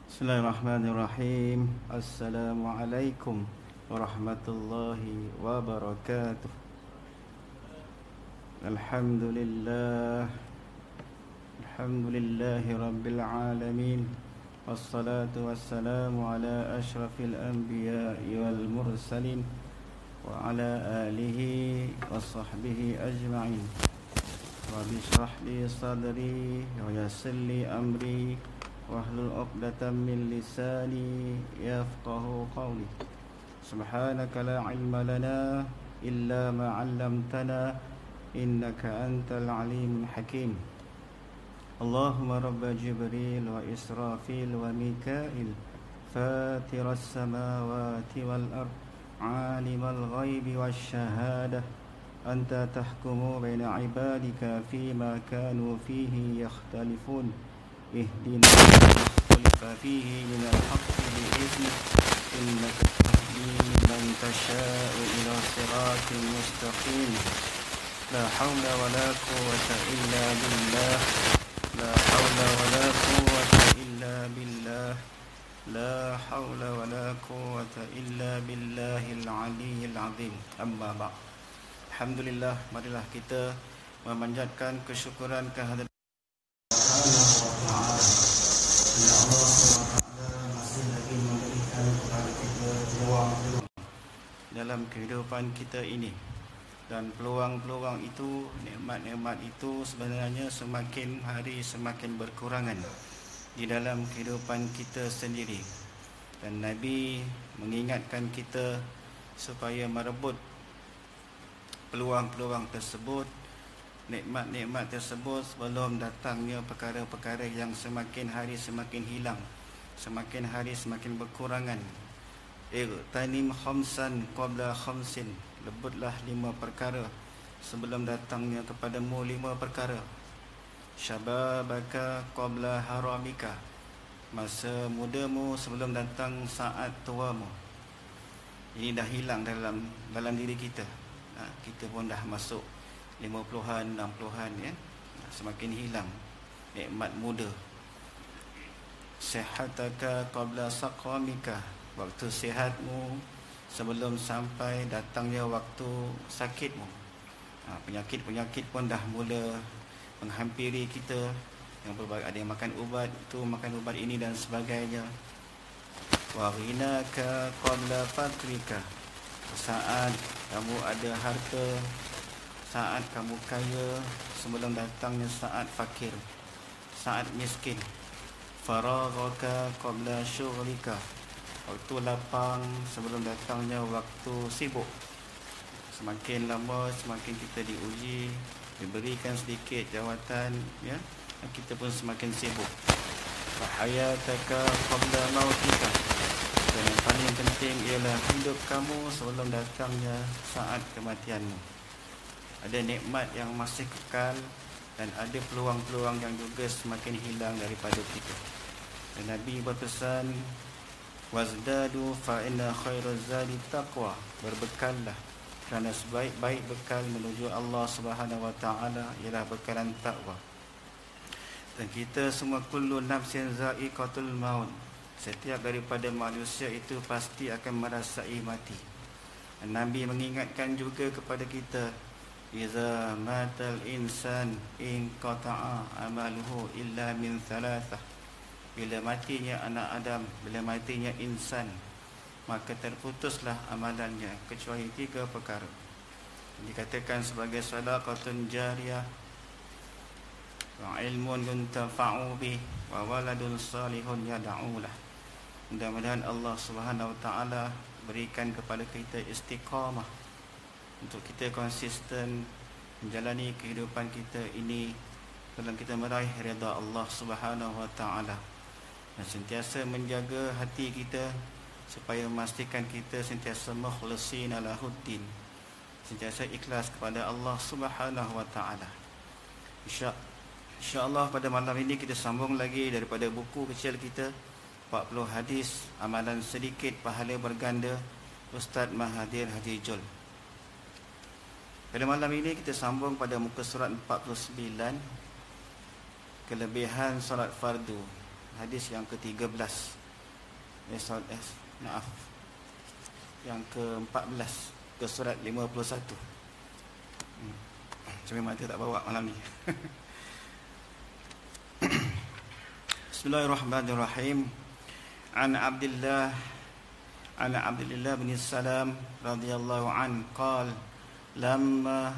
Bismillahirrahmanirrahim. Assalamualaikum warahmatullahi wabarakatuh. Alhamdulillah. Alhamdulillahi rabbil alamin. Wassalatu wassalamu ala ashrafil anbiya'i wal mursalin wa ala alihi wa sahbihi ajma'in. Rabbi shrah li sadri wa yassir li amri wahlul 'uqdatam min lisani yafqahu qawli. Subhanaka la ilma lana illa ma 'allamtana innaka antal alimul hakim. Allahumma rabb Jibril wa Israfil wa Mikail fatiras samawati wal ard alimal ghaibi wasyahadah anta tahkumu baina ibadika fima kanu fihi yakhtalifun اهدنا اختلف فيه من الحق بإذنك إنك تهدي من تشاء إلى صراط مستقيم لا حول ولا قوة إلا بالله لا حول ولا قوة إلا بالله لا حول ولا قوة إلا بالله العلي العظيم أما بعد. Alhamdulillah, marilah kita memanjatkan kesyukuran kehadirat Allah masih lagi memberikan kepada kita peluang-peluang dalam kehidupan kita ini, dan peluang-peluang itu, nikmat-nikmat itu sebenarnya semakin hari semakin berkurangan di dalam kehidupan kita sendiri. Dan Nabi mengingatkan kita supaya merebut peluang-peluang tersebut, nikmat-nikmat tersebut sebelum datangnya perkara-perkara yang semakin hari semakin hilang, semakin hari semakin berkurangan. Ightanim khamsan qabla khamsin, lebutlah 5 perkara sebelum datangnya kepadamu 5 perkara. Syababaka qabla haramika, masa mudamu sebelum datang saat tuamu. Ini dah hilang dalam diri kita. Kita pun dah masuk 50-an, 60-an ya. Semakin hilang nikmat muda. Sihataka qabla saqamika, waktu sihatmu sebelum sampai datangnya waktu sakitmu. Penyakit-penyakit pun dah mula menghampiri kita. Yang berbagai, ada yang makan ubat itu, makan ubat ini dan sebagainya. Wa ghinaka qabla fakrika, saat kamu ada harta, saat kamu kaya sebelum datangnya saat fakir, saat miskin. Faraghaka qabla syughlika, waktu lapang sebelum datangnya waktu sibuk. Semakin lama semakin kita diuji, diberikan sedikit jawatan ya, kita pun semakin sibuk. Wa hayataka qabla mautika, dan yang paling penting ialah hidup kamu sebelum datangnya saat kematianmu. Ada nikmat yang masih kekal dan ada peluang-peluang yang juga semakin hilang daripada kita. Dan Nabi berpesan, wazdadu fa inna khairaz zadi taqwa, berbekallah kerana sebaik-baik bekal menuju Allah Subhanahu wa taala ialah bekalan takwa. Dan kita semua kullu nafsin za'iqatul maut, setiap daripada manusia itu pasti akan merasai mati. Dan Nabi mengingatkan juga kepada kita, iza matal insan inqata'a amaluhu illa min thalathah, bila matinya anak Adam, bila matinya insan, maka terputuslah amalannya kecuali 3 perkara. Dikatakan sebagai sadaqatun jariyah, wa ilmun yuntafa'u bih, wa waladun salihun yad'u lah. Mudah-mudahan Allah Subhanahu wa taala berikan kepada kita istiqamah untuk kita konsisten menjalani kehidupan kita ini dalam kita meraih redha Allah Subhanahu wa taala, dan sentiasa menjaga hati kita supaya memastikan kita sentiasa mukhlisin ala huddin, sentiasa ikhlas kepada Allah Subhanahu wa taala. InsyaAllah pada malam ini kita sambung lagi daripada buku kecil kita, 40 hadis amalan sedikit pahala berganda, Ustaz Mahathir Haji Jul. Pada malam ini kita sambung pada muka surat 49, kelebihan solat fardu, hadis yang ke-13. maaf, yang ke-14 ke surat 51. Cuma mata tak bawa malam ni. Bismillahirrahmanirrahim. An Abdullah bin Salam radhiyallahu an qala lamma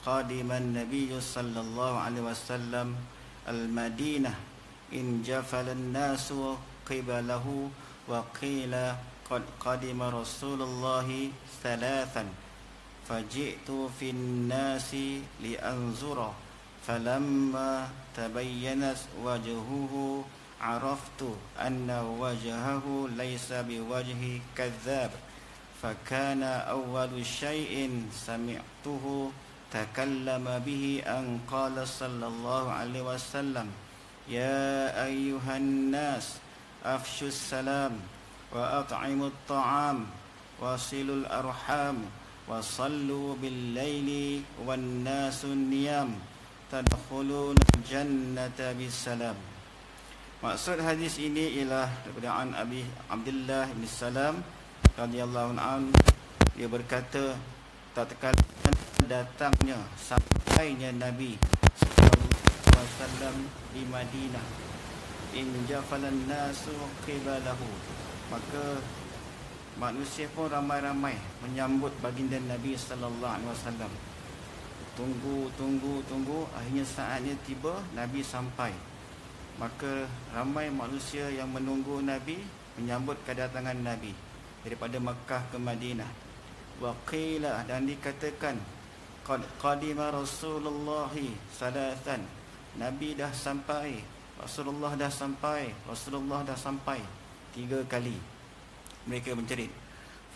qadima an-nabiy sallallahu alaihi wasallam al-Madinah in jafala an-nasu qibalahu wa qila qad qadima Rasulullah thalathan faji'tu fi an-nasi li anzura falamma tabayyanat wajhuhu araftu anna wajhahu laysa biwajhi kadzdzab fakana awwalu syai'in sami'tuhu takallama bihi an qala sallallahu alaihi wasallam ya ayyuhan nas afshus salam wa at'imut ta'am wasilul arham wa sallu bil laili wan nasun niyam tadkhuluna jannata bisalam. Maksud hadis ini ialah daripada an Abi Abdullah bin Salam radhiyallahu anhu, dia berkata tatkala datangnya sampainya Nabi sallallahu alaihi wasallam di Madinah in jafalan nasu qibalahu, maka manusia pun ramai-ramai menyambut baginda Nabi sallallahu alaihi wasallam. Tunggu, akhirnya saatnya tiba, Nabi sampai. Maka ramai manusia yang menunggu Nabi, menyambut kedatangan Nabi daripada Makkah ke Madinah. Wa qila, dan dikatakan qad qadima Rasulullah salatan, Nabi dah sampai, Rasulullah dah sampai, Rasulullah dah sampai. 3 kali mereka mencerit.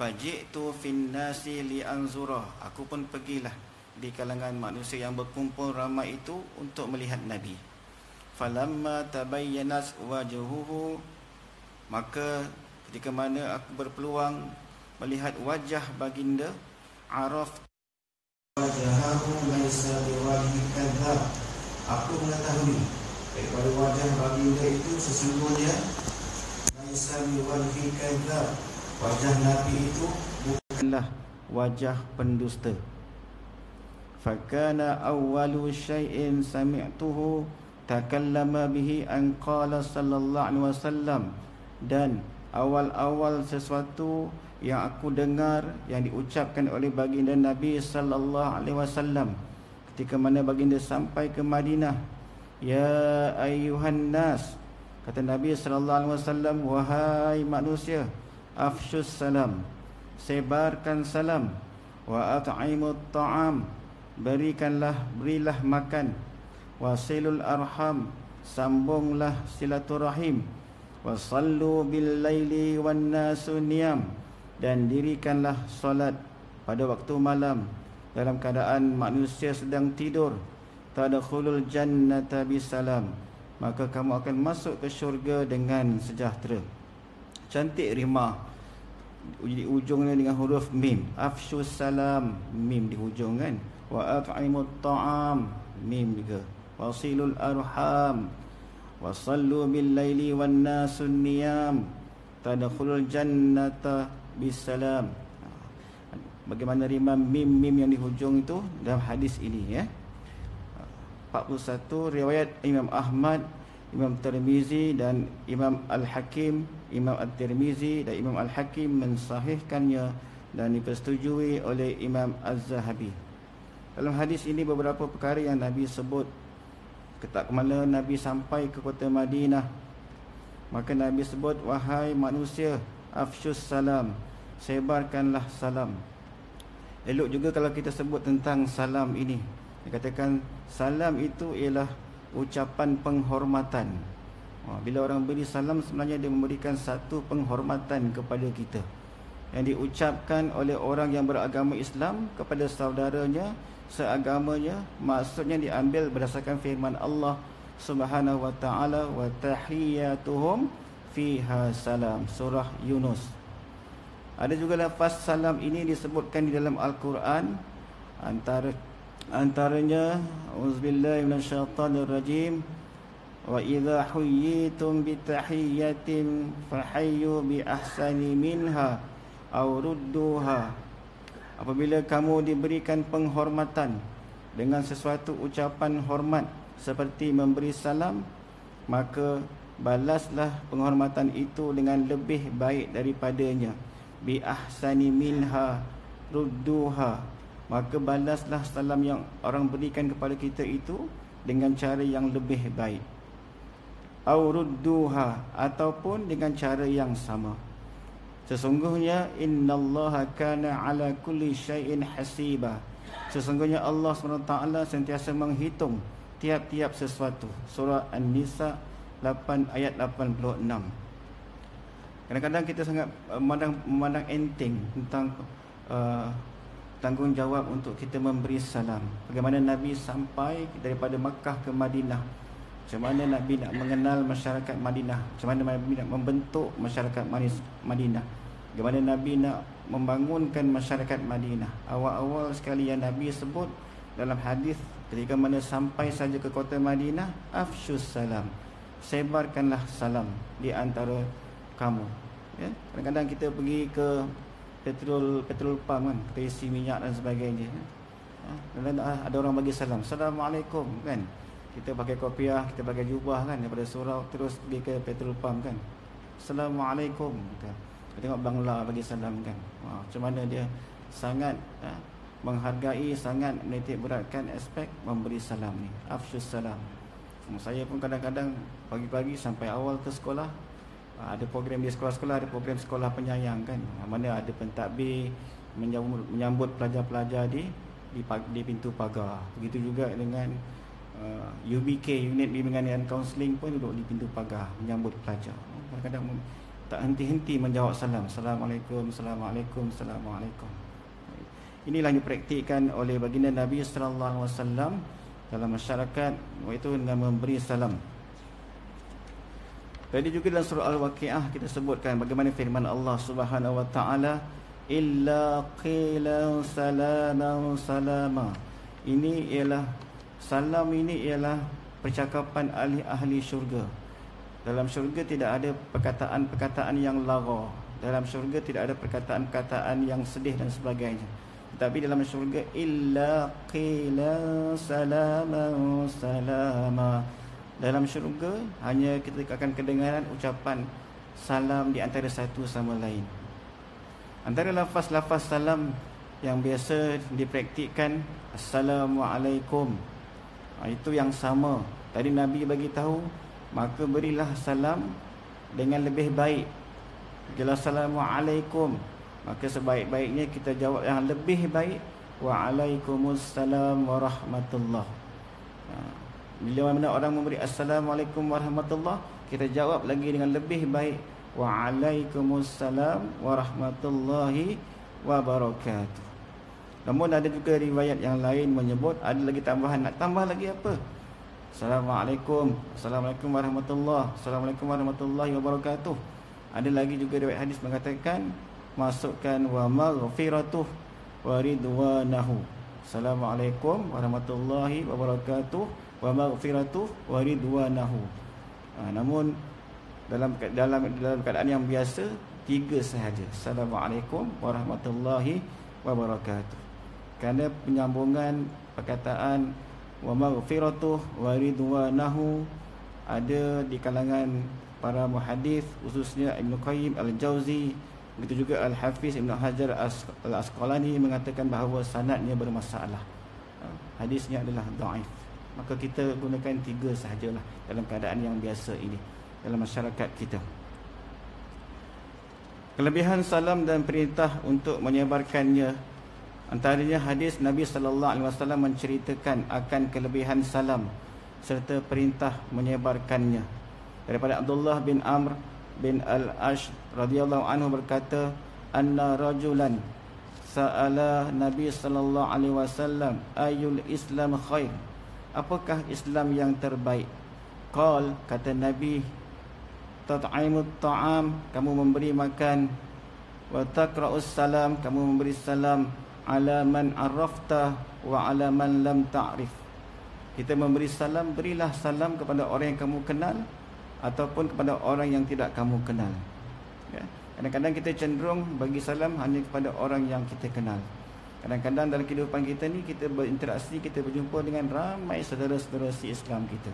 Faji'tu fin nasi li anzura, aku pun pergilah di kalangan manusia yang berkumpul ramai itu untuk melihat Nabi. Falamma tabayyanat wajhuhu, maka ketika mana aku berpeluang melihat wajah baginda, araf wajhahu laisa biwajhi kadzdzab, aku mengetahui daripada wajah baginda itu sesungguhnya laisa biwajhi kadzdzab, wajah Nabi itu bukanlah wajah pendusta. Fakana awwalu syai'in sami'tuhu takallama bihi an qala sallallahu alaihi wasallam, dan awal-awal sesuatu yang aku dengar yang diucapkan oleh baginda Nabi sallallahu alaihi wasallam ketika mana baginda sampai ke Madinah. Ya ayyuhan nas, kata Nabi sallallahu alaihi wasallam, wahai manusia, afshus salam, sebarkan salam, wa at'imut ta'am, berilah makan, wasilul arham, sambunglah silaturahim, wasallu bil laili wan nasu niyam, dan dirikanlah solat pada waktu malam dalam keadaan manusia sedang tidur. Tadkhulul jannata bisalam, maka kamu akan masuk ke syurga dengan sejahtera. Cantik rimah di ujungnya dengan huruf mim. Afshus salam, mim di hujung kan. Wa at'imut ta'am, mim juga. Wasilul arham, wasallu bil laili wan nasun niyam, tadkhulul jannata bisalam. Bagaimana rima mim yang di hujung itu dalam hadis ini ya. 41 riwayat Imam Ahmad, Imam Tirmizi dan Imam Al-Hakim. Imam At-Tirmizi dan Imam Al-Hakim mensahihkannya dan dipersetujui oleh Imam Az-Zahabi. Dalam hadis ini beberapa perkara yang Nabi sebut. Ketika mana Nabi sampai ke kota Madinah, maka Nabi sebut, wahai manusia, afshus salam, sebarkanlah salam. Elok juga kalau kita sebut tentang salam ini, dikatakan salam itu ialah ucapan penghormatan. Bila orang beri salam, sebenarnya dia memberikan satu penghormatan kepada kita yang diucapkan oleh orang yang beragama Islam kepada saudaranya seagamanya. Maksudnya diambil berdasarkan firman Allah Subhanahu wa taala, wa tahiyyatuhum fiha salam, surah Yunus. Ada juga lafaz salam ini disebutkan di dalam Al-Quran, antaranya auzubillahi minasyaitanirrajim, Wa idza huyyitum bi tahiyyatin fahayyu bi ahsani minha aw rudduha. Apabila kamu diberikan penghormatan dengan sesuatu ucapan hormat seperti memberi salam, maka balaslah penghormatan itu dengan lebih baik daripadanya. Bi ahsani minha rudduha. Maka balaslah salam yang orang berikan kepada kita itu dengan cara yang lebih baik. Au rudduha, ataupun dengan cara yang sama. Sesungguhnya innallaha kana ala kulli syai'in hasiba. Sesungguhnya Allah SWT sentiasa menghitung tiap-tiap sesuatu. Surah An-Nisa 8 ayat 86. Kadang-kadang kita sangat memandang enteng tentang tanggungjawab untuk kita memberi salam. Bagaimana Nabi sampai daripada Makkah ke Madinah, macam mana Nabi nak mengenal masyarakat Madinah, macam mana Nabi nak membentuk masyarakat Madinah, bagaimana Nabi nak membangunkan masyarakat Madinah. Awal-awal sekali yang Nabi sebut dalam hadis, ketika mana sampai saja ke kota Madinah, afsyus salam, sebarkanlah salam di antara kamu. Ya? Kadang-kadang kita pergi ke petrol pump kan, kita isi minyak dan sebagainya. Dan ada orang bagi salam, Assalamualaikum kan. Kita pakai kopiah, kita pakai jubah kan, daripada surau terus pergi ke petrol pump kan, Assalamualaikum. Kita tengok Bangla bagi salam kan. Macam mana dia sangat menghargai, sangat menitik beratkan aspek memberi salam ni, afsyus salam. Saya pun kadang-kadang pagi-pagi sampai awal ke sekolah, ada program di sekolah-sekolah, ada program sekolah penyayang kan, mana ada pentadbir menyambut pelajar-pelajar di pintu pagar. Begitu juga dengan UBK, Unit Bimbingan dan Kaunseling pun duduk di pintu pagar menyambut pelajar. Kadang-kadang tak henti-henti menjawab salam, Assalamualaikum, Assalamualaikum, Assalamualaikum. Inilah yang dipraktikkan oleh baginda Nabi sallallahu alaihi wasallam dalam masyarakat, iaitu dengan memberi salam. Tadi juga dalam surah Al-Waqiah kita sebutkan bagaimana firman Allah Subhanahu wa taala, illa qilan salaman salama. Ini ialah salam, ini ialah percakapan ahli syurga. Dalam syurga tidak ada perkataan-perkataan yang lara. Dalam syurga tidak ada perkataan-perkataan yang sedih dan sebagainya. Tetapi dalam syurga illa qilan salaman salama. Dalam syurga hanya kita akan kedengaran ucapan salam di antara satu sama lain. Antara lafaz-lafaz salam yang biasa dipraktikkan, Assalamualaikum. Itu yang sama. Tadi Nabi bagi tahu, maka berilah salam dengan lebih baik. Bila Assalamualaikum, maka sebaik-baiknya kita jawab yang lebih baik, Waalaikumsalam warahmatullahi. Bila mana orang memberi Assalamualaikum warahmatullah, kita jawab lagi dengan lebih baik, Waalaikumsalam warahmatullahi wabarakatuh. Namun ada juga riwayat yang lain menyebut ada lagi tambahan. Nak tambah lagi apa? Assalamualaikum, Assalamualaikum warahmatullah, Assalamualaikum warahmatullahi wabarakatuh. Ada lagi juga riwayat hadis mengatakan, masukkan wa maghfiratuh wa ridwanahu. Assalamualaikum warahmatullahi wabarakatuh wa maghfiratuh wa ridwanahu. Namun dalam keadaan yang biasa, 3 sahaja, Assalamualaikum warahmatullahi wabarakatuh. Kerana penyambungan perkataan wa maghfiratuh wa ridwanahu ada di kalangan para muhadis, khususnya Ibn Qayyim Al-Jauzi, begitu juga Al-Hafiz Ibn Hajar Al-Asqalani mengatakan bahawa sanadnya bermasalah, hadisnya adalah dhaif. Maka kita gunakan 3 sahajalah dalam keadaan yang biasa ini dalam masyarakat kita. Kelebihan salam dan perintah untuk menyebarkannya, antaranya hadis Nabi sallallahu alaihi wasallam menceritakan akan kelebihan salam serta perintah menyebarkannya. Daripada Abdullah bin Amr bin Al-Ash radhiyallahu anhu berkata, anna rajulan sa'ala Nabi sallallahu alaihi wasallam ayul Islam khair, apakah Islam yang terbaik? Qal, kata Nabi, tat'imut ta'am, kamu memberi makan, wa taqra'us salam, kamu memberi salam, ala man arafta wa ala man lam ta'rif. kita memberi salam, berilah salam kepada orang yang kamu kenal ataupun kepada orang yang tidak kamu kenal. Ya. Kadang-kadang kita cenderung bagi salam hanya kepada orang yang kita kenal. Kadang-kadang dalam kehidupan kita ni, kita berinteraksi, kita berjumpa dengan ramai saudara-saudara si Islam kita,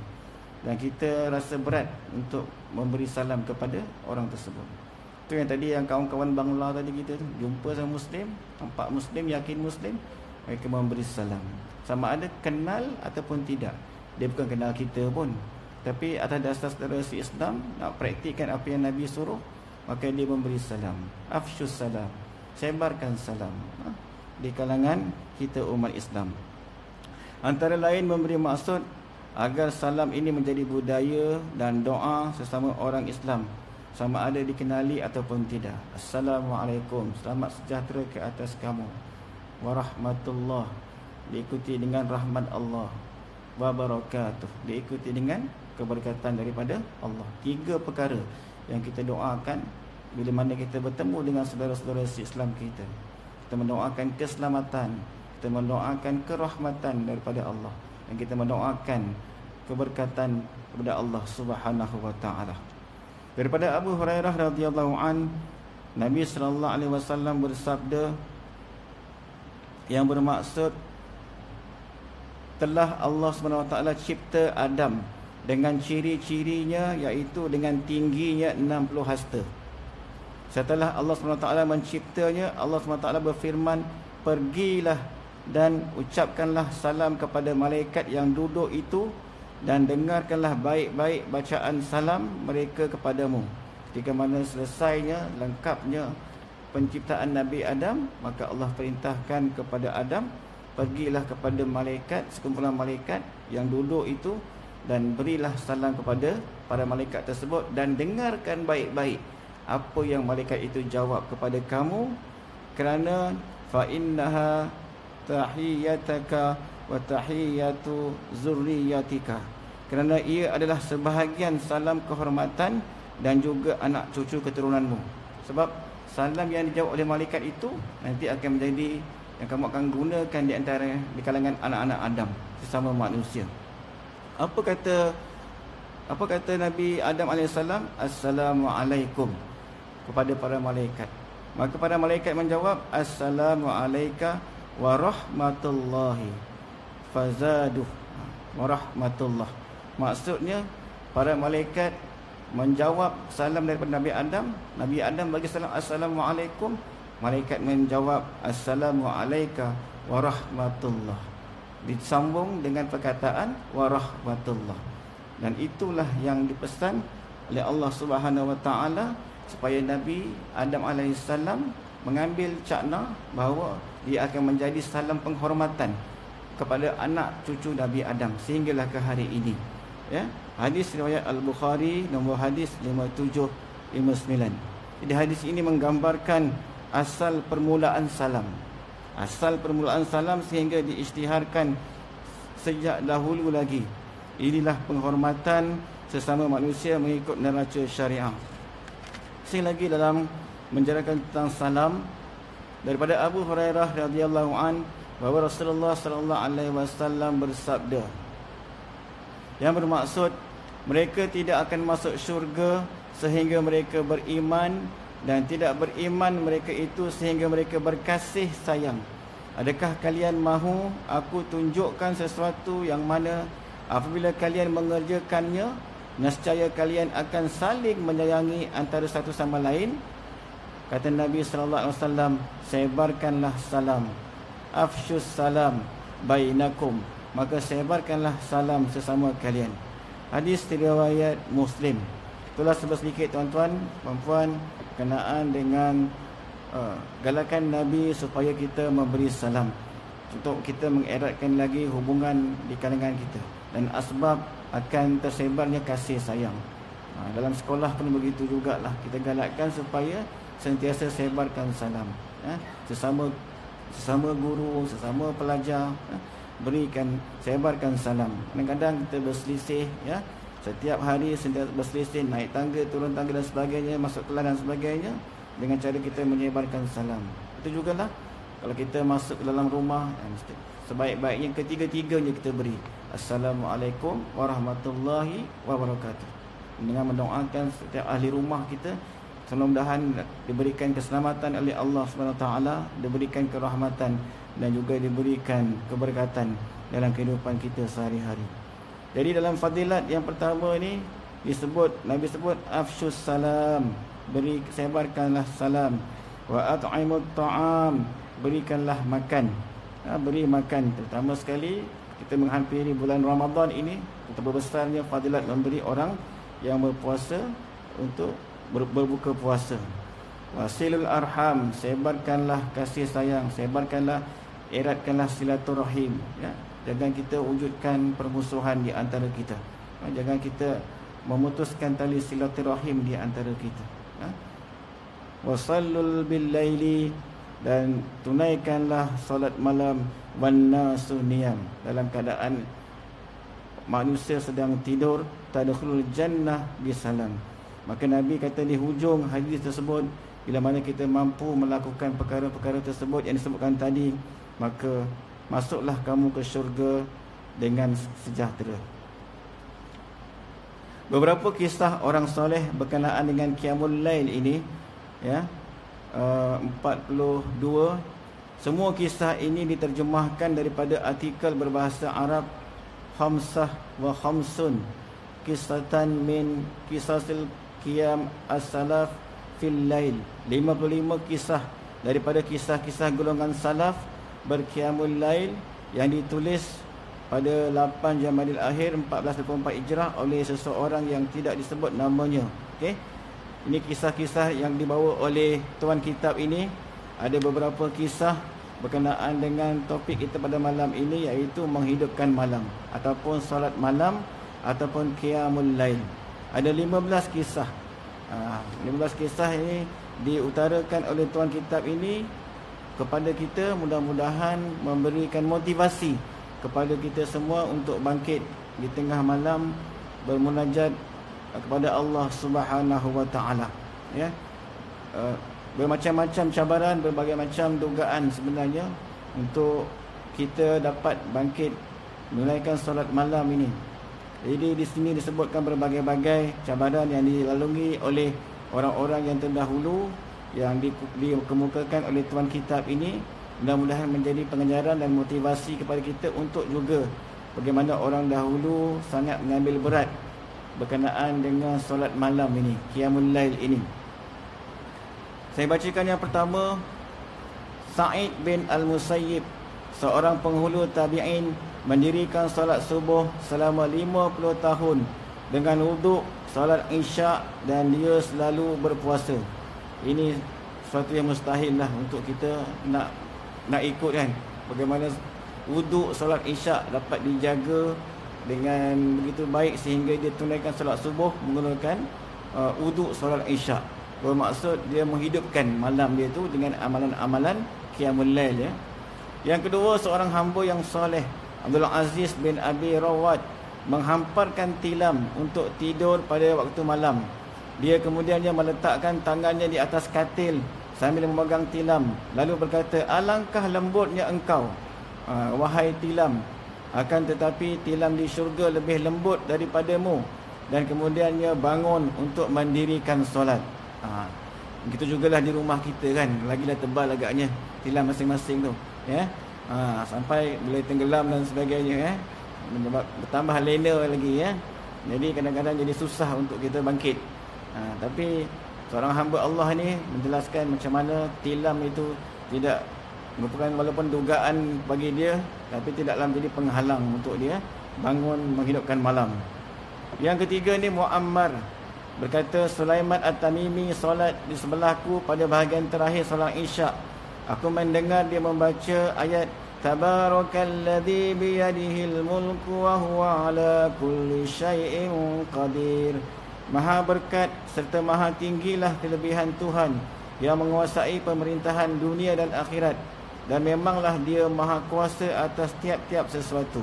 dan kita rasa berat untuk memberi salam kepada orang tersebut. Itu yang tadi yang kawan-kawan Bangla tadi kita tu, jumpa sama Muslim, nampak Muslim, yakin Muslim, mereka memberi salam. Sama ada kenal ataupun tidak. Dia bukan kenal kita pun, tapi atas dasar saudara si Islam nak praktikkan apa yang Nabi suruh, maka dia memberi salam. Afshus salam, sebarkan salam di kalangan kita umat Islam. Antara lain memberi maksud agar salam ini menjadi budaya dan doa sesama orang Islam, sama ada dikenali ataupun tidak. Assalamualaikum, selamat sejahtera ke atas kamu. Warahmatullah, diikuti dengan rahmat Allah. Wabarakatuh, diikuti dengan keberkatan daripada Allah. 3 perkara yang kita doakan bila mana kita bertemu dengan saudara-saudara Islam kita. Kita mendoakan keselamatan, kita mendoakan kerahmatan daripada Allah, dan kita mendoakan keberkatan kepada Allah Subhanahu wa taala. Daripada Abu Hurairah radhiyallahu an, Nabi sallallahu alaihi wasallam bersabda yang bermaksud, telah Allah Subhanahu wa taala cipta Adam dengan ciri-cirinya, iaitu dengan tingginya 60 hasta. Setelah Allah SWT menciptanya, Allah SWT berfirman, pergilah dan ucapkanlah salam kepada malaikat yang duduk itu, dan dengarkanlah baik-baik bacaan salam mereka kepadamu. Ketika mana selesainya, lengkapnya penciptaan Nabi Adam, maka Allah perintahkan kepada Adam, pergilah kepada malaikat, sekumpulan malaikat yang duduk itu, dan berilah salam kepada para malaikat tersebut, dan dengarkan baik-baik apa yang malaikat itu jawab kepada kamu, kerana fa innaha tahiyyataka wa tahiyyatu zurriyyatika, kerana ia adalah sebahagian salam kehormatan dan juga anak cucu keturunanmu. Sebab salam yang dijawab oleh malaikat itu nanti akan menjadi yang kamu akan gunakan di kalangan anak-anak Adam, sesama manusia. Apa kata Nabi Adam AS? Assalamualaikum kepada para malaikat. Maka para malaikat menjawab, Assalamualaikum warahmatullahi fazaduh warahmatullah. Maksudnya para malaikat menjawab salam daripada Nabi Adam. Nabi Adam bagi salam Assalamualaikum, malaikat menjawab Assalamualaikum warahmatullah, disambung dengan perkataan warahmatullah. Dan itulah yang dipesan oleh Allah Subhanahu wa taala, supaya Nabi Adam alaihissalam mengambil cakna bahawa dia akan menjadi salam penghormatan kepada anak cucu Nabi Adam sehinggalah ke hari ini. Ya, hadis riwayat Al-Bukhari nombor hadis 5759. Jadi hadis ini menggambarkan asal permulaan salam. Asal permulaan salam sehingga diisytiharkan sejak dahulu lagi. Inilah penghormatan sesama manusia mengikut neraca syariah. Sekali lagi dalam menjelaskan tentang salam, daripada Abu Hurairah radhiyallahu an, bahawa Rasulullah sallallahu alaihi wasallam bersabda, yang bermaksud mereka tidak akan masuk syurga sehingga mereka beriman, dan tidak beriman mereka itu sehingga mereka berkasih sayang. Adakah kalian mahu aku tunjukkan sesuatu yang mana apabila kalian mengerjakannya, nescaya kalian akan saling menyayangi antara satu sama lain? Kata Nabi sallallahu alaihi wasallam, sebarkanlah salam. Afshus salam bainakum, maka sebarkanlah salam sesama kalian. Hadis riwayat Muslim. Itulah sedikit tuan-tuan, puan-puan, berkenaan dengan galakan Nabi supaya kita memberi salam, untuk kita mengeratkan lagi hubungan di kalangan kita, dan asbab akan tersebarnya kasih sayang. Dalam sekolah pun begitu jugalah, kita galakkan supaya sentiasa sebarkan salam. Sesama guru, sesama pelajar, berikan, sebarkan salam. Kadang-kadang kita berselisih, ya, setiap hari sentiasa berselisih, naik tangga, turun tangga dan sebagainya, masuk kelas dan sebagainya, dengan cara kita menyebarkan salam. Itu jugalah kalau kita masuk ke dalam rumah, sebaik-baiknya ketiga-tiganya kita beri. Assalamualaikum warahmatullahi wabarakatuh. Dengan mendoakan setiap ahli rumah kita, mudah-mudahan diberikan keselamatan oleh Allah SWT, diberikan kerahmatan dan juga diberikan keberkatan dalam kehidupan kita sehari-hari. Jadi dalam fadilat yang pertama ni Nabi sebut afshus salam, sebarkanlah salam, wa at'imut ta'am, berikanlah makan. Beri makan, terutama sekali kita menghampiri bulan Ramadan ini, betapa besarnya fadilat memberi orang yang berpuasa untuk berbuka puasa. Wasilul arham, sebarkanlah kasih sayang, sebarkanlah, eratkanlah silaturahim, ya. Jangan kita wujudkan permusuhan di antara kita. Jangan kita memutuskan tali silaturahim di antara kita. Wasallul bil laili, dan tunaikanlah solat malam, wan nasu niyam, dalam keadaan manusia sedang tidur, tadkhulul jannah bisalam. Maka Nabi kata di hujung hadis tersebut, bila mana kita mampu melakukan perkara-perkara tersebut yang disebutkan tadi, maka masuklah kamu ke syurga dengan sejahtera. Beberapa kisah orang soleh berkenaan dengan Qiyamul Lail ini, ya, 42. Semua kisah ini diterjemahkan daripada artikel berbahasa Arab Khamsah wa Khamsun Kisatan min Kisasil Qiyam As-Salaf fil Lail. 55 kisah daripada kisah-kisah golongan salaf berqiyamul lail yang ditulis pada 8 Jamadil Akhir 1424 Hijrah oleh seseorang yang tidak disebut namanya. Okey. Ini kisah-kisah yang dibawa oleh tuan kitab ini. Ada beberapa kisah berkenaan dengan topik kita pada malam ini, iaitu menghidupkan malam ataupun solat malam ataupun qiyamul lail. Ada 15 kisah. 15 kisah ini diutarakan oleh tuan kitab ini kepada kita, mudah-mudahan memberikan motivasi kepada kita semua untuk bangkit di tengah malam bermunajat kepada Allah Subhanahu wa taala, ya. Bermacam-macam cabaran, berbagai macam dugaan sebenarnya untuk kita dapat bangkit menunaikan solat malam ini. Jadi di sini disebutkan berbagai-bagai cabaran yang dilalui oleh orang-orang yang terdahulu yang dikemukakan oleh tuan kitab ini. Mudah-mudahan menjadi pengajaran dan motivasi kepada kita untuk juga bagaimana orang dahulu sangat mengambil berat berkenaan dengan solat malam ini, Qiyamul Lail ini. Saya bacakan yang pertama. Sa'id bin Al-Musayyib, seorang penghulu tabi'in, mendirikan solat subuh selama 50 tahun dengan wuduk solat isyak, dan dia selalu berpuasa. Ini sesuatu yang mustahil lah untuk kita nak ikut, kan. Bagaimana wuduk solat isyak dapat dijaga dengan begitu baik sehingga dia tunaikan solat subuh menggunakan wuduk solat isyak. Bermaksud dia menghidupkan malam dia tu dengan amalan-amalan Qiyamul Lail, ya. Yang kedua, seorang hamba yang soleh, Abdul Aziz bin Abi Rawat, menghamparkan tilam untuk tidur pada waktu malam. Dia kemudiannya meletakkan tangannya di atas katil sambil memegang tilam, lalu berkata, alangkah lembutnya engkau, wahai tilam, akan tetapi tilam di syurga lebih lembut daripadamu. Dan kemudiannya bangun untuk mendirikan solat. Begitu jugalah di rumah kita, kan, lagilah tebal agaknya tilam masing-masing tu, ya. Sampai bila tenggelam dan sebagainya, ya, bertambah lena lagi, ya. Jadi kadang-kadang jadi susah untuk kita bangkit. Tapi seorang hamba Allah ni menjelaskan macam mana tilam itu tidak merupakan, walaupun dugaan bagi dia, tapi tidaklah menjadi penghalang untuk dia bangun menghidupkan malam. Yang ketiga ni Muammar berkata, Sulaiman At-Tamimi solat di sebelahku pada bahagian terakhir solat isyak. Aku mendengar dia membaca ayat Tabarakalladzi biyadihil mulku wa huwa ala kulli syai'in qadir. Maha berkat serta maha tinggilah kelebihan Tuhan yang menguasai pemerintahan dunia dan akhirat, dan memanglah dia maha kuasa atas tiap-tiap sesuatu.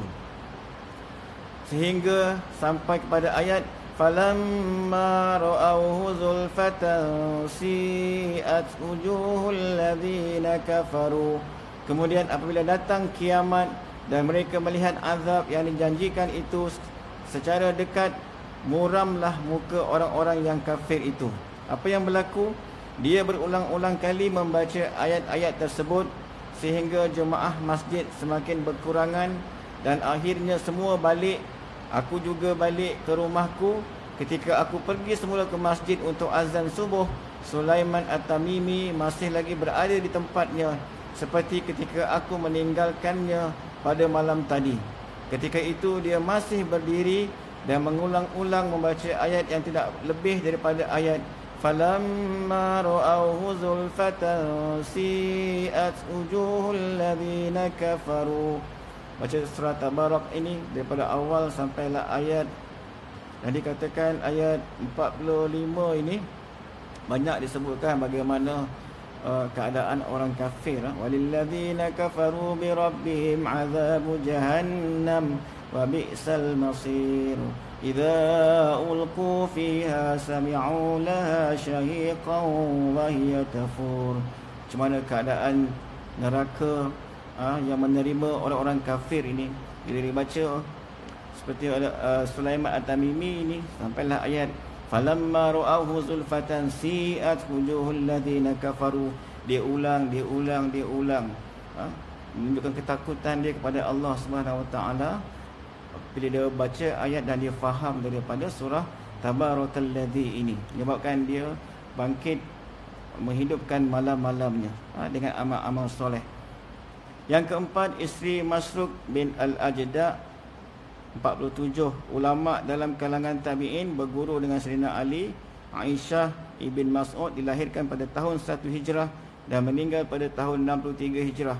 Sehingga sampai kepada ayat falamma ra'awhu zulfatan si'at wujuhul ladzina kafaru. Kemudian apabila datang kiamat, dan mereka melihat azab yang dijanjikan itu secara dekat, muramlah muka orang-orang yang kafir itu. Apa yang berlaku? Dia berulang-ulang kali membaca ayat-ayat tersebut sehingga jemaah masjid semakin berkurangan dan akhirnya semua balik. Aku juga balik ke rumahku. Ketika aku pergi semula ke masjid untuk azan subuh, Sulaiman At-Tamimi masih lagi berada di tempatnya seperti ketika aku meninggalkannya pada malam tadi. Ketika itu dia masih berdiri dan mengulang-ulang membaca ayat yang tidak lebih daripada ayat falamma ra'awhu zulfatan si'at wujuhul ladzina kafaru. Baca surah Tabarak ini daripada awal sampailah ayat yang dikatakan ayat 45 ini banyak disebutkan bagaimana keadaan orang kafir. Walilladzina kafaru bi rabbihim azabu jahannam wa bi'sal masir. Idza ulqu fiha sami'u laha shahiqan wa hiya tafur. Macam mana keadaan neraka yang menerima orang-orang kafir ini. Bila dibaca seperti Sulaiman At-Tamimi ini sampailah ayat falamma ra'awhu zulfatan si'at wujuhul ladzina kafaru. Dia ulang menunjukkan ketakutan dia kepada Allah Subhanahu Wa Taala bila dia baca ayat dan dia faham daripada surah Tabarakalladzi ini. Menyebabkan dia bangkit menghidupkan malam-malamnya dengan amal-amal soleh. Yang keempat, isteri Masruq bin Al-Ajda'. 47 ulama dalam kalangan tabi'in berguru dengan Sayyidina Ali. Aisyah ibn Mas'ud dilahirkan pada tahun 1 Hijrah dan meninggal pada tahun 63 Hijrah.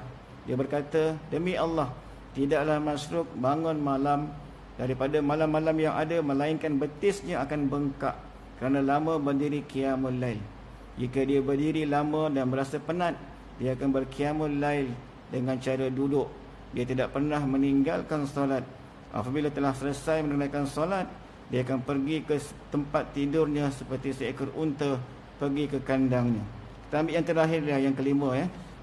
Dia berkata, demi Allah, tidaklah Masruq bangun malam daripada malam-malam yang ada melainkan betisnya akan bengkak kerana lama berdiri qiyamul lail. Jika dia berdiri lama dan berasa penat, dia akan berqiyamul lail dengan cara duduk. Dia tidak pernah meninggalkan solat. Apabila telah selesai menunaikan solat, dia akan pergi ke tempat tidurnya seperti seekor unta pergi ke kandangnya. Kita ambil yang terakhir, yang kelima.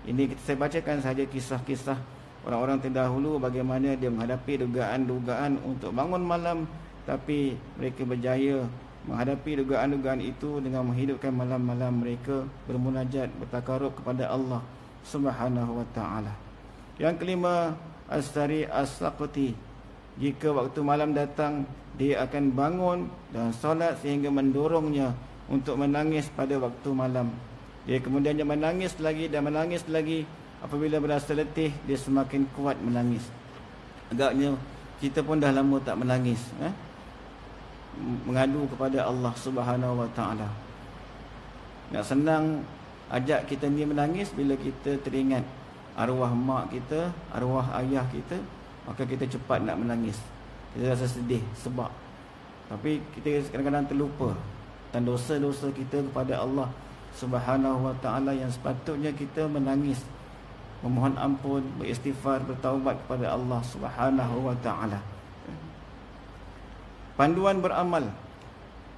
Ini saya bacakan sahaja kisah-kisah orang-orang terdahulu bagaimana dia menghadapi dugaan-dugaan untuk bangun malam, tapi mereka berjaya menghadapi dugaan-dugaan itu dengan menghidupkan malam-malam mereka bermunajat, bertakarub kepada Allah Subhanahu Wa Taala. Yang kelima, As-Sari As-Saqti. Jika waktu malam datang, dia akan bangun dan solat sehingga mendorongnya untuk menangis pada waktu malam. Dia kemudiannya menangis lagi dan menangis lagi. Apabila berasa letih, dia semakin kuat menangis. Agaknya kita pun dah lama tak menangis, mengadu kepada Allah Subhanahu Wa Taala. Nak senang ajak kita ni menangis bila kita teringat arwah mak kita, arwah ayah kita, maka kita cepat nak menangis. Kita rasa sedih sebab. Tapi kita kadang-kadang terlupa dan dosa-dosa kita kepada Allah Subhanahu Wa Taala yang sepatutnya kita menangis, memohon ampun, beristighfar, bertaubat kepada Allah Subhanahu Wa Taala. Panduan beramal.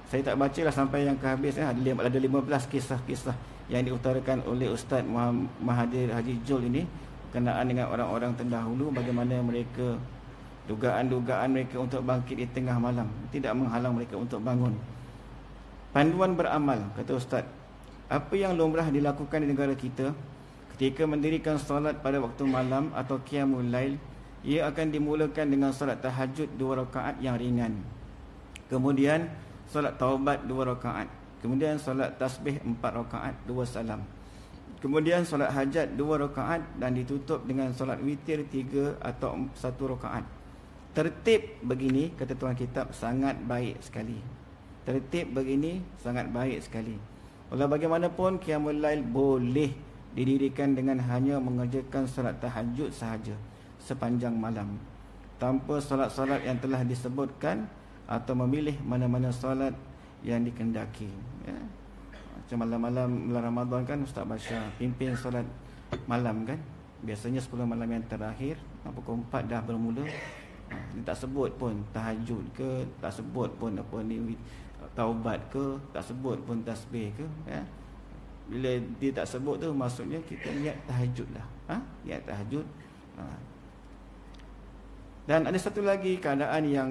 Saya tak bacalah sampai yang kehabis. Ada 15 kisah-kisah yang diutarakan oleh Ustaz Mahathir Haji Jol ini berkenaan dengan orang-orang terdahulu, bagaimana mereka, dugaan-dugaan mereka untuk bangkit di tengah malam tidak menghalang mereka untuk bangun. Panduan beramal, kata Ustaz, apa yang lumrah dilakukan di negara kita ketika mendirikan solat pada waktu malam atau qiyamul lail, ia akan dimulakan dengan solat tahajud 2 rakaat yang ringan, kemudian solat taubat 2 rakaat, kemudian solat tasbih 4 rakaat 2 salam, kemudian solat hajat 2 rakaat dan ditutup dengan solat witir 3 atau 1 rakaat. Tertib begini, kata tuan kitab, sangat baik sekali. Tertib begini sangat baik sekali. Walau bagaimanapun, qiyamul lail boleh didirikan dengan hanya mengerjakan solat tahajud sahaja sepanjang malam, tanpa solat-solat yang telah disebutkan atau memilih mana-mana solat yang dikendaki. Macam malam-malam bulan Ramadan kan Ustaz Bashar pimpin solat malam kan. Biasanya 10 malam yang terakhir pukul 4 dah bermula. Dia tak sebut pun tahajud ke, tak sebut pun apa ni taubat ke, tak sebut pun tasbih ke, Bila dia tak sebut tu maksudnya kita niat tahajud lah. Niat tahajud. Dan ada satu lagi keadaan yang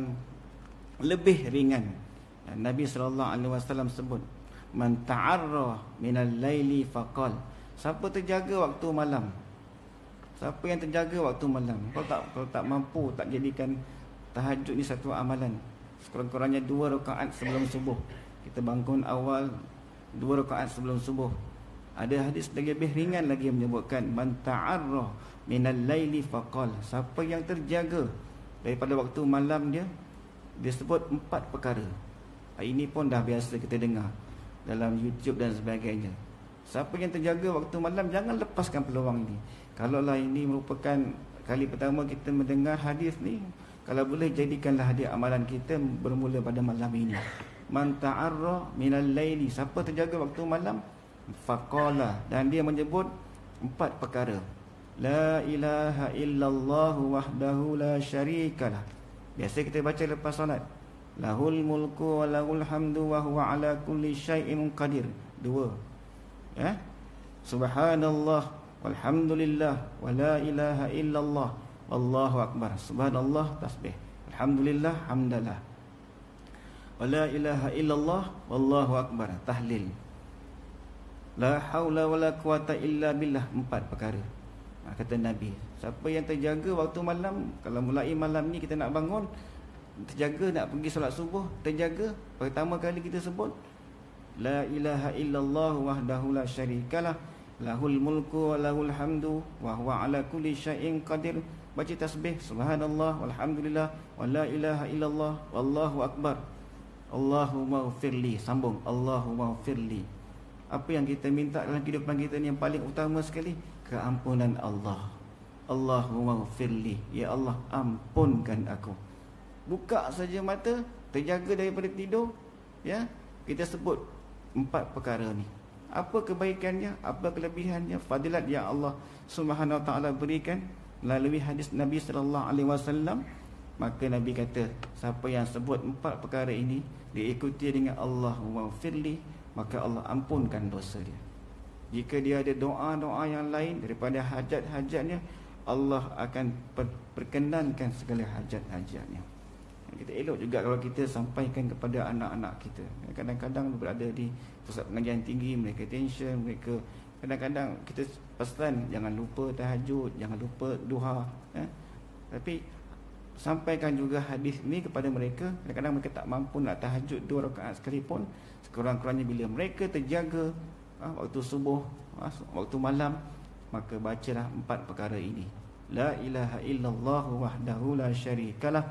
lebih ringan. Nabi SAW sebut, man ta'arra minal laili faqal. Siapa terjaga waktu malam? Siapa yang terjaga waktu malam? Kalau tak mampu, tak jadikan tahajud ni satu amalan, sekurang-kurangnya 2 rakaat sebelum subuh. Kita bangun awal 2 rakaat sebelum subuh. Ada hadis lagi lebih ringan lagi yang menyebutkan, man ta'arra minal laili faqal. Siapa yang terjaga daripada waktu malam dia sebut 4 perkara. Ini pun dah biasa kita dengar dalam YouTube dan sebagainya. Siapa yang terjaga waktu malam, jangan lepaskan peluang ini. Kalaulah ini merupakan kali pertama kita mendengar hadis ni, kalau boleh jadikanlah dia amalan kita bermula pada malam ini. Man ta'arra minal laili, siapa terjaga waktu malam, faqala, dan dia menyebut 4 perkara. La ilaha illallah wahdahu la syarikalah. Biasa kita baca lepas solat, lahul mulku wa lahul hamdu wa huwa ala kulli syai'in qadir. 2. Ya. Subhanallah walhamdulillah wa la ilaha illallah wallahu akbar. Subhanallah tasbih, alhamdulillah hamdalah, wa la ilaha illallah wallahu akbar tahlil, la haula wala quwata illa billah. 4 perkara. Kata Nabi, siapa yang terjaga waktu malam, kalau mulai malam ni kita nak bangun, terjaga nak pergi solat subuh, terjaga, pertama kali kita sebut la ilaha illallah wahdahu la syarikalah, lahul mulku wa lahul hamdu wa huwa ala kulli syai'in qadir. Baca tasbih, subhanallah walhamdulillah wa la ilaha illallah wallahu akbar. Allahumma ghfirli, sambung, Allahumma ghfirli. Apa yang kita minta dalam kehidupan kita ni yang paling utama sekali, keampunan Allah. Allahumma ghfirli, ya Allah ampunkan aku. Buka saja mata, terjaga daripada tidur, ya, kita sebut 4 perkara ni. Apa kebaikannya, apa kelebihannya, fadilat yang Allah Subhanahu Wa Taala berikan melalui hadis Nabi sallallahu alaihi wasallam. Maka Nabi kata, siapa yang sebut 4 perkara ini diikuti dengan Allahumma ghfirli, maka Allah ampunkan dosa dia. Jika dia ada doa-doa yang lain daripada hajat-hajatnya, Allah akan perkenankan segala hajat-hajatnya. Kita elok juga kalau kita sampaikan kepada anak-anak kita. Kadang-kadang berada di pusat pengajian tinggi, mereka tension, mereka kadang-kadang kita pesan jangan lupa tahajud, jangan lupa duha, tapi sampaikan juga hadis ni kepada mereka. Kadang-kadang mereka tak mampu nak tahajud 2 rakaat sekalipun. Sekurang-kurangnya bila mereka terjaga waktu subuh, waktu malam, maka bacalah 4 perkara ini. La ilaha illallah wahdahu la syarikalah.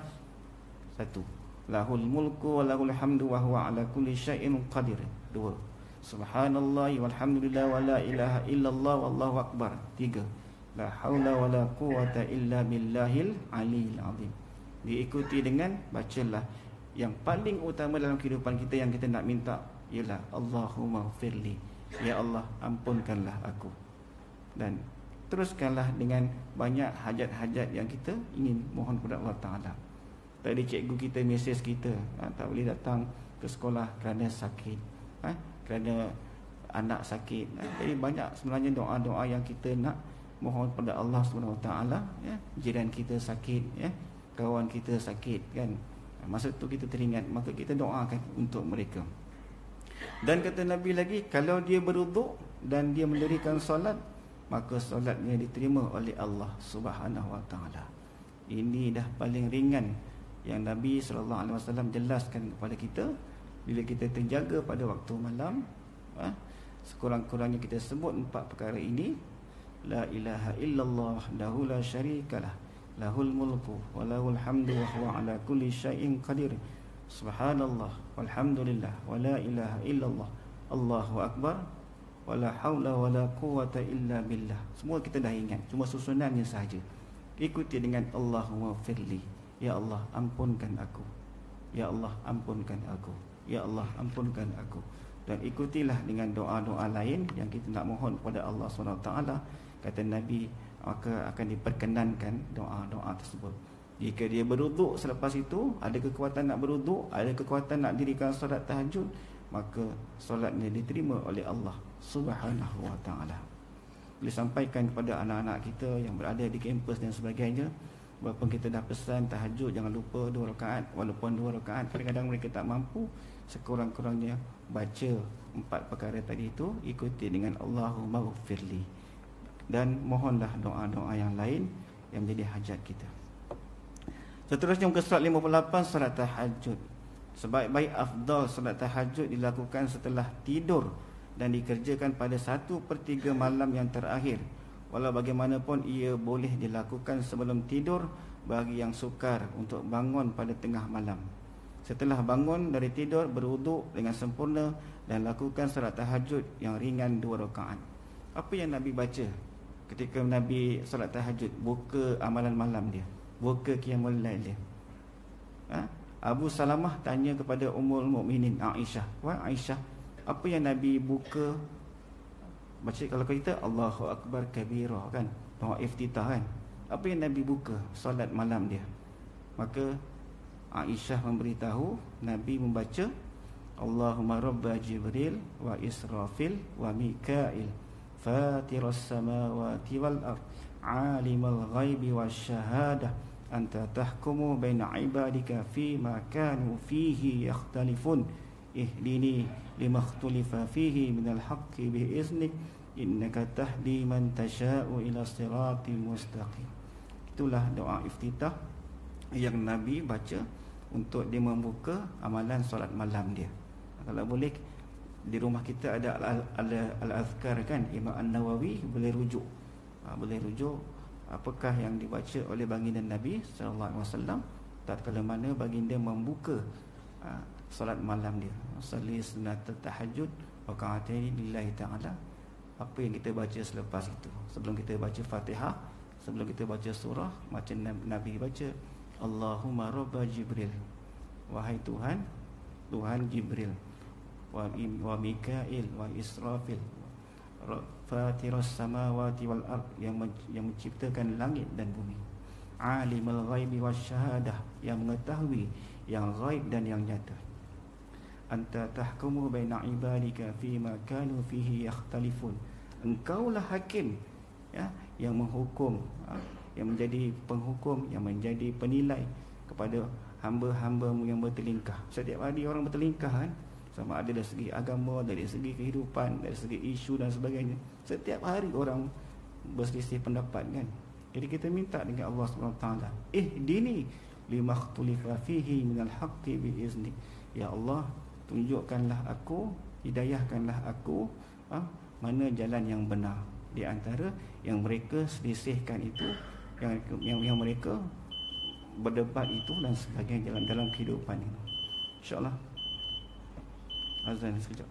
1. Lahul mulku wa lahul hamdu wa huwa ala kulli syai'in qadir. 2. Subhanallah walhamdulillah wa la ilaha illallah wallahu akbar. 3. La haula wa la quwata illa billahil aliyil azim. Diikuti dengan bacalah yang paling utama dalam kehidupan kita yang kita nak minta, ialah Allahumma ghfirli, ya Allah ampunkanlah aku. Dan teruskanlah dengan banyak hajat-hajat yang kita ingin mohon kepada Allah Ta'ala. Tadi cikgu kita mesej kita, tak boleh datang ke sekolah kerana sakit, kerana anak sakit. Jadi banyak sebenarnya doa-doa yang kita nak mohon kepada Allah SWT, ya. Jiran kita sakit, ya, kawan kita sakit, kan. Masa tu kita teringat, maka kita doakan untuk mereka. Dan kata Nabi lagi, kalau dia berwuduk dan dia mendirikan solat, maka solatnya diterima oleh Allah Subhanahu Wa Taala. Ini dah paling ringan yang Nabi SAW jelaskan kepada kita. Bila kita terjaga pada waktu malam, sekurang-kurangnya kita sebut 4 perkara ini. La ilaha illallah wahdahu la syarikalah, lahul mulku wa lahul hamdu wa huwa ala kulli syai'in qadir. Subhanallah walhamdulillah wa la ilaha illallah Allahu akbar wa la haula wa la quwata illa billah. Semua kita dah ingat, cuma susunannya sahaja. Ikuti dengan Allahumma firli, ya Allah ampunkan aku, ya Allah ampunkan aku, ya Allah ampunkan aku. Dan ikutilah dengan doa-doa lain yang kita nak mohon kepada Allah SWT. Kata Nabi, maka akan diperkenankan doa-doa tersebut. Jika dia berwuduk selepas itu, ada kekuatan nak berwuduk, ada kekuatan nak dirikan solat tahajud, maka solatnya diterima oleh Allah Subhanahu Wa Taala. Boleh sampaikan kepada anak-anak kita yang berada di kampus dan sebagainya, Walaupun kita dah pesan tahajud jangan lupa 2 rakaat, walaupun 2 rakaat kadang-kadang mereka tak mampu, sekurang-kurangnya baca 4 perkara tadi itu, ikuti dengan Allahumma ghfirli, dan mohonlah doa-doa yang lain yang menjadi hajat kita. Seterusnya muka surat 58, solat tahajud. Sebaik-baik afdal solat tahajud dilakukan setelah tidur dan dikerjakan pada 1/3 malam yang terakhir. Walau bagaimanapun ia boleh dilakukan sebelum tidur bagi yang sukar untuk bangun pada tengah malam. Setelah bangun dari tidur, berwuduk dengan sempurna dan lakukan solat tahajud yang ringan 2 rakaat. Apa yang Nabi baca ketika Nabi solat tahajud? Buka amalan malam dia, buka qiyamul lail dia. Abu Salamah tanya kepada Ummul Mukminin Aisyah, "Wahai Aisyah, apa yang Nabi buka?" Baca kalau kita Allahu Akbar kabira kan, doa iftitah kan. Apa yang Nabi buka? Solat malam dia. Maka Aisyah memberitahu Nabi membaca Allahumma rabba Jibril wa Israfil wa Mikail fatiras samawati wal ard alimal ghaibi wasyahadah anta tahkumu baina ibadika fima kanu fihi yakhtalifun ihdini lima ikhtulifa fihi minal haqqi biiznik innaka tahdi man tasha'u ila siratil mustaqim. Itulah doa iftitah yang Nabi baca untuk dia membuka amalan solat malam dia. Kalau boleh di rumah kita ada al-azkar kan, Imam An-Nawawi boleh rujuk. Boleh rujuk apakah yang dibaca oleh baginda Nabi sallallahu alaihi wasallam tatkala mana baginda membuka solat malam dia. Salli sunat tahajud raka'atain lillahi ta'ala. Apa yang kita baca selepas itu? Sebelum kita baca Fatihah, sebelum kita baca surah, macam Nabi baca Allahumma rabba Jibril, wahai Tuhan, Tuhan Jibril, wa Mikail wa Israfil, fatiras samawati wal ard, yang menciptakan langit dan bumi, alimul ghaibi wasyahadah, yang mengetahui yang ghaib dan yang nyata, anta tahkumu baina ibadika fima kanu fihi yakhtalifun, engkaulah hakim ya, yang menghukum, yang menjadi penghukum, yang menjadi penilai kepada hamba-hambamu yang bertelingkah. Setiap hari orang bertelingkah kan, sama ada dari segi agama, dari segi kehidupan, dari segi isu dan sebagainya. Setiap hari orang berselisih pendapat kan. Jadi kita minta dengan Allah SWT, ihdini lima ikhtulifa fihi minal haqqi biiznik. Ya Allah, tunjukkanlah aku, hidayahkanlah aku mana jalan yang benar di antara yang mereka selisihkan itu, yang mereka berdebat itu dan sebagainya dalam kehidupan ini. InsyaAllah. Azan sekejap.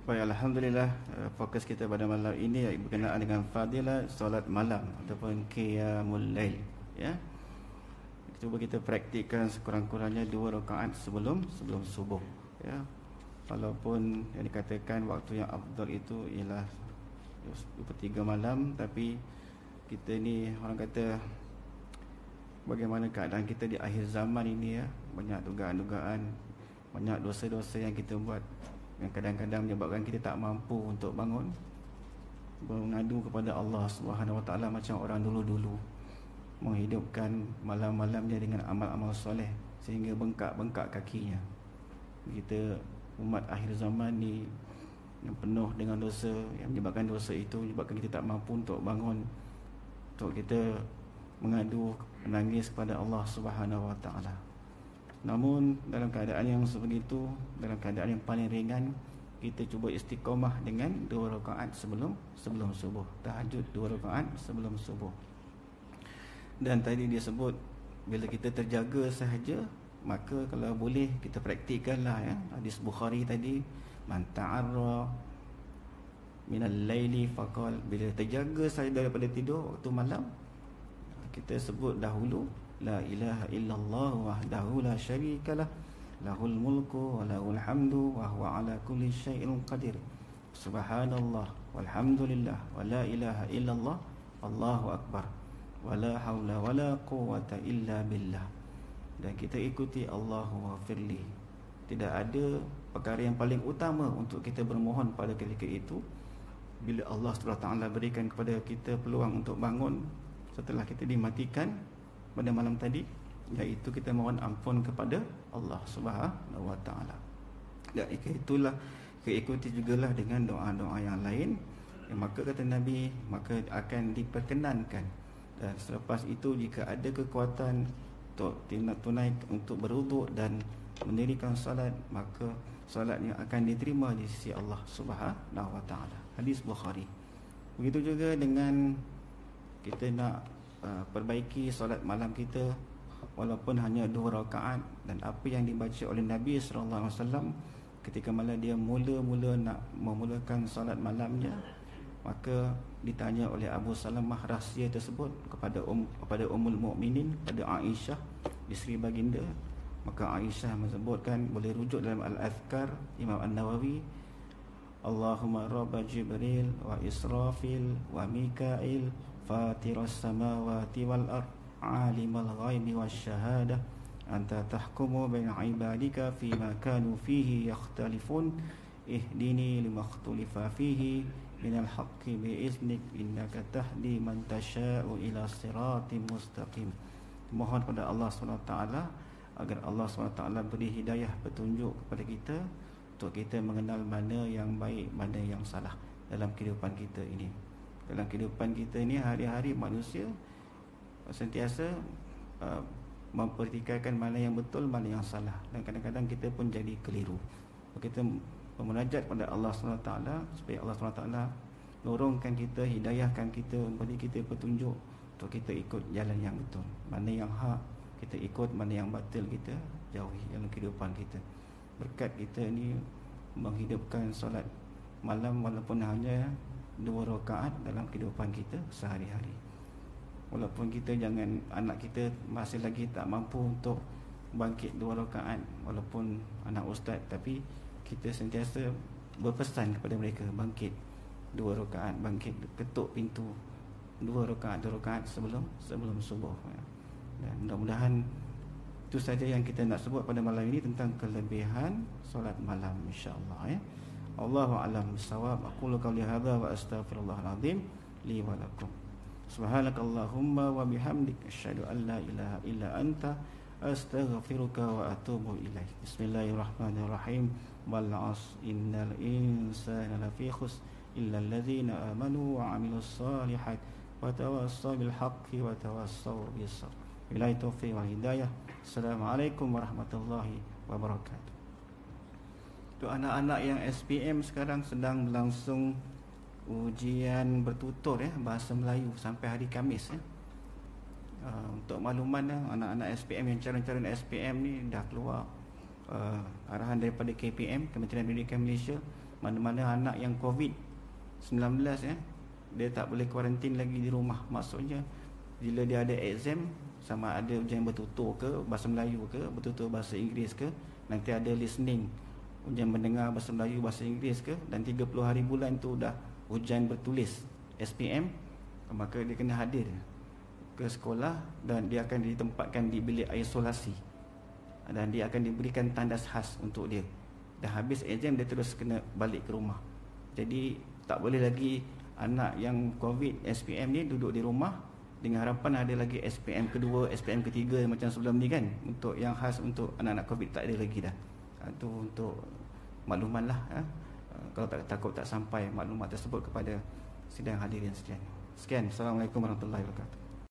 Baik, Alhamdulillah, fokus kita pada malam ini berkenaan dengan fadilah solat malam ataupun qiyamul lail, ya. Cuba kita praktikkan sekurang-kurangnya 2 rakaat sebelum subuh, ya. Walaupun yang dikatakan waktu yang afdal itu ialah 23 malam, tapi kita ni orang kata bagaimana keadaan kita di akhir zaman ini, ya. Banyak dugaan-dugaan, banyak dosa-dosa yang kita buat yang kadang-kadang menyebabkan kita tak mampu untuk bangun mengadu kepada Allah Subhanahu Wa Taala macam orang dulu-dulu, menghidupkan malam-malamnya dengan amal-amal soleh sehingga bengkak-bengkak kakinya. Kita umat akhir zaman ni yang penuh dengan dosa, yang menyebabkan dosa itu menyebabkan kita tak mampu untuk bangun, untuk kita mengadu, menangis kepada Allah Subhanahu Wa Taala. Namun dalam keadaan yang sebegitu, dalam keadaan yang paling ringan, kita cuba istiqamah dengan 2 rakaat sebelum subuh. Tahajud 2 rakaat sebelum subuh. Dan tadi dia sebut bila kita terjaga sahaja, maka kalau boleh kita praktikkanlah, ya. Hadis Bukhari tadi, man ta'arra minal laili faqal, bila terjaga sahaja daripada tidur waktu malam, kita sebut dahulu la ilaha illallah wahdahu la syarikalah lahul mulku wa lahul hamdu wa huwa ala kulli syai'in qadir, subhanallah walhamdulillah wa la ilaha illallah wallahu akbar wa la haula wa la quwwata illa billah. Dan kita ikuti Allahu wafirli. Tidak ada perkara yang paling utama untuk kita bermohon pada ketika itu bila Allah SWT berikan kepada kita peluang untuk bangun setelah kita dimatikan pada malam tadi, iaitu kita mohon ampun kepada Allah Subhanahu Wa Taala. Dan itulah, ikuti jugalah dengan doa-doa yang lain, maka kata Nabi, maka akan diperkenankan. Dan selepas itu jika ada kekuatan untuk tunai untuk berwuduk dan mendirikan salat, maka salatnya akan diterima di sisi Allah Subhanahu Wa Taala. Hadis Bukhari. Begitu juga dengan kita nak perbaiki solat malam kita, walaupun hanya 2 rakaat, dan apa yang dibaca oleh Nabi SAW ketika malam dia mula-mula nak memulakan solat malamnya, maka ditanya oleh Abu Salamah rahsia tersebut kepada Ummul Mukminin, pada Aisyah, isteri baginda. Maka Aisyah menyebutkan, boleh rujuk dalam Al-Azkar Imam An-Nawawi, Allahumma rabba Jibril wa Israfil wa Mikail Fatiras samawati wal ard Alimal ghaibi wasyahadah Anta tahkumu baina ibadika Fima kanu fihi yakhtalifun Ihdini lima khtulifa fihi Minal haqqi biiznik Innaka tahdi man tasha'u ila siratim mustaqim. Mohon pada Allah SWT agar Allah SWT beri hidayah, petunjuk kepada kita untuk kita mengenal mana yang baik, mana yang salah dalam kehidupan kita ini. Dalam kehidupan kita ini, hari-hari manusia sentiasa mempertikaikan mana yang betul, mana yang salah, dan kadang-kadang kita pun jadi keliru. Kita memunajat pada Allah SWT supaya Allah SWT lorongkan kita, hidayahkan kita, memberi kita petunjuk untuk kita ikut jalan yang betul. Mana yang hak kita ikut, mana yang batil kita jauhi dalam kehidupan kita. Berkat kita ni menghidupkan solat malam walaupun hanya 2 rakaat dalam kehidupan kita sehari-hari. Walaupun kita jangan, anak kita masih lagi tak mampu untuk bangkit 2 rakaat, walaupun anak ustaz, tapi kita sentiasa berpesan kepada mereka bangkit 2 rakaat, bangkit, ketuk pintu 2 rakaat sebelum subuh. Dan mudah-mudahan itu saja yang kita nak sebut pada malam ini tentang kelebihan solat malam, insya-Allah, ya. Allahu a'lam bissawab. Aqulu qawli hadza wa astaghfirullahal azim li wa lakum. Subhanakallahumma wa bihamdik asyhadu an la ilaha illa anta astaghfiruka wa atubu ilaik. Bismillahirrahmanirrahim. Wal 'asr innal insana lafi khusr illa alladzina amanu wa 'amilus shalihat wa tawassaw bil haqqi wa tawassaw bis sabr. Billahi taufiq wal hidayah. Assalamualaikum warahmatullahi wabarakatuh. Untuk anak-anak yang SPM sekarang sedang berlangsung ujian bertutur, ya, bahasa Melayu sampai hari Khamis, ya. Untuk makluman, anak-anak SPM yang calon-calon SPM ni dah keluar arahan daripada KPM, Kementerian Pendidikan Malaysia, Mana-mana anak yang COVID-19 dia tak boleh kuarantin lagi di rumah. Maksudnya bila dia ada exam, sama ada ujian bertutur ke bahasa Melayu ke bertutur bahasa Inggeris ke, nanti ada listening ujian mendengar bahasa Melayu bahasa Inggeris ke, dan 30 hari bulan tu dah ujian bertulis SPM, maka dia kena hadir ke sekolah dan dia akan ditempatkan di bilik isolasi dan dia akan diberikan tandas khas untuk dia. Dah habis exam dia terus kena balik ke rumah. Jadi tak boleh lagi anak yang COVID SPM ni duduk di rumah dengan harapan ada lagi SPM kedua, SPM ketiga macam sebelum ni kan. Untuk yang khas untuk anak-anak COVID tak ada lagi dah. Itu untuk makluman lah. Kalau takut tak sampai maklumat tersebut kepada sidang hadirin sekalian. Sekian. Assalamualaikum warahmatullahi wabarakatuh.